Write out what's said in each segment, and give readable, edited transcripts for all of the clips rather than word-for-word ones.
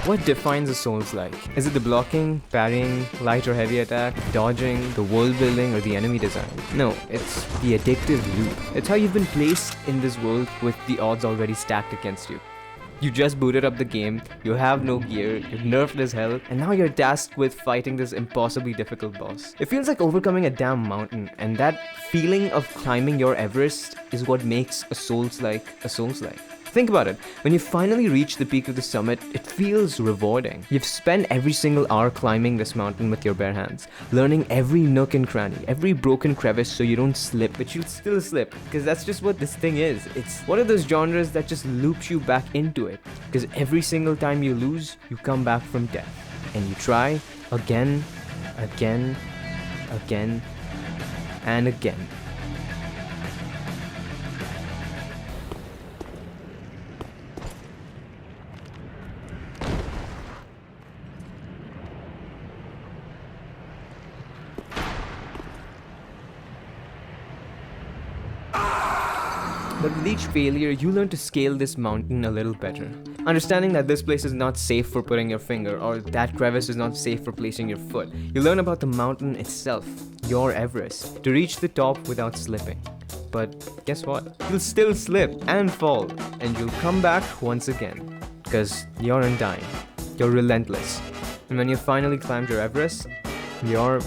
What defines a Souls-like? Is it the blocking, parrying, light or heavy attack, dodging, the world building, or the enemy design? No, it's the addictive loop. It's how you've been placed in this world with the odds already stacked against you. You just booted up the game, you have no gear, you're nerfed as hell, and now you're tasked with fighting this impossibly difficult boss. It feels like overcoming a damn mountain, and that feeling of climbing your Everest is what makes a Souls-like a Souls-like. Think about it, when you finally reach the peak of the summit, it feels rewarding. You've spent every single hour climbing this mountain with your bare hands, learning every nook and cranny, every broken crevice so you don't slip, but you'll still slip, because that's just what this thing is. It's one of those genres that just loops you back into it, because every single time you lose, you come back from death, and you try again, again, again, and again. But with each failure, you learn to scale this mountain a little better. Understanding that this place is not safe for putting your finger, or that crevice is not safe for placing your foot. You learn about the mountain itself, your Everest, to reach the top without slipping. But guess what? You'll still slip and fall, and you'll come back once again. Because you're undying. You're relentless. And when you finally climbed your Everest, you're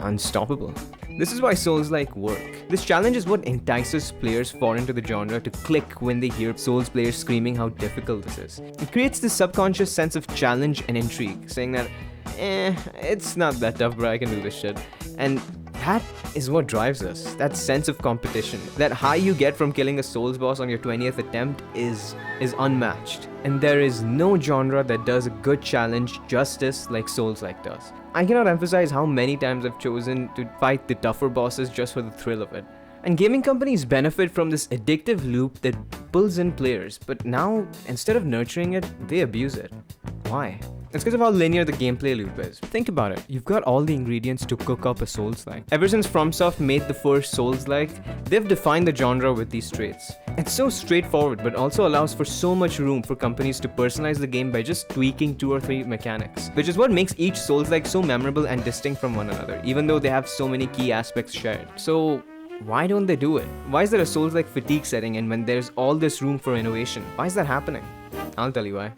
unstoppable. This is why Souls-like work. This challenge is what entices players foreign to the genre to click when they hear Souls players screaming how difficult this is. It creates this subconscious sense of challenge and intrigue, saying that, it's not that tough, bro, I can do this shit. And that is what drives us, that sense of competition. That high you get from killing a Souls boss on your 20th attempt is unmatched. And there is no genre that does a good challenge justice like Souls-like does. I cannot emphasize how many times I've chosen to fight the tougher bosses just for the thrill of it. And gaming companies benefit from this addictive loop that pulls in players, but now, instead of nurturing it, they abuse it. Why? It's because of how linear the gameplay loop is. Think about it, you've got all the ingredients to cook up a Souls-like. Ever since FromSoft made the first Souls-like, they've defined the genre with these traits. It's so straightforward, but also allows for so much room for companies to personalize the game by just tweaking 2 or 3 mechanics, which is what makes each Souls-like so memorable and distinct from one another, even though they have so many key aspects shared. So why don't they do it? Why is there a Souls-like fatigue setting in when there's all this room for innovation? Why is that happening? I'll tell you why.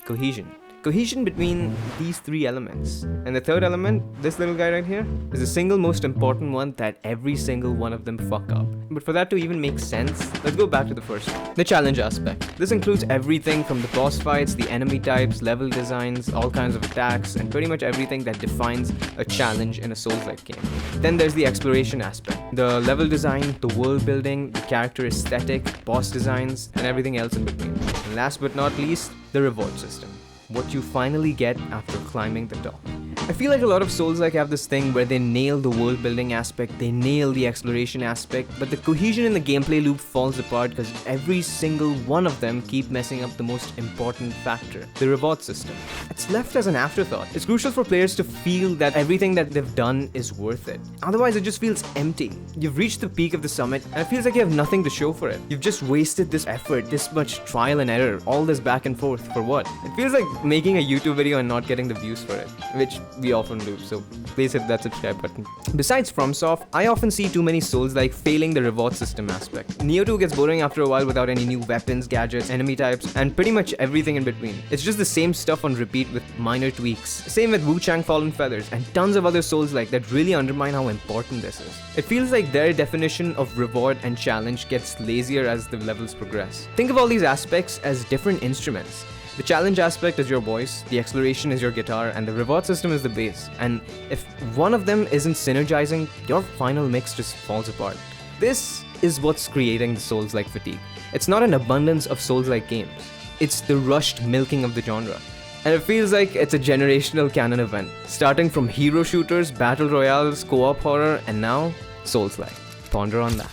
Cohesion. Cohesion between these 3 elements. And the third element, this little guy right here, is the single most important one that every single one of them fuck up. But for that to even make sense, let's go back to the first one. The challenge aspect. This includes everything from the boss fights, the enemy types, level designs, all kinds of attacks, and pretty much everything that defines a challenge in a Souls-like game. Then there's the exploration aspect. The level design, the world building, the character aesthetic, boss designs, and everything else in between. And last but not least, the reward system. What you finally get after climbing the top. I feel like a lot of Souls-like have this thing where they nail the world building aspect, they nail the exploration aspect, but the cohesion in the gameplay loop falls apart because every single one of them keep messing up the most important factor, the reward system. It's left as an afterthought. It's crucial for players to feel that everything that they've done is worth it. Otherwise, it just feels empty. You've reached the peak of the summit, and it feels like you have nothing to show for it. You've just wasted this effort, this much trial and error, all this back and forth, for what? It feels like making a YouTube video and not getting the views for it, which we often do, so please hit that subscribe button. Besides FromSoft, I often see too many Souls-like failing the reward system aspect. Nioh 2 gets boring after a while without any new weapons, gadgets, enemy types, and pretty much everything in between. It's just the same stuff on repeat with minor tweaks. Same with wuchangfallenfeathers and tons of other Souls-like that really undermine how important this is. It feels like their definition of reward and challenge gets lazier as the levels progress. Think of all these aspects as different instruments. The challenge aspect is your voice, the exploration is your guitar, and the reward system is the bass. And if one of them isn't synergizing, your final mix just falls apart. This is what's creating the Souls-like fatigue. It's not an abundance of Souls-like games. It's the rushed milking of the genre. And it feels like it's a generational canon event, starting from hero shooters, battle royales, co-op horror, and now Souls-like. Ponder on that.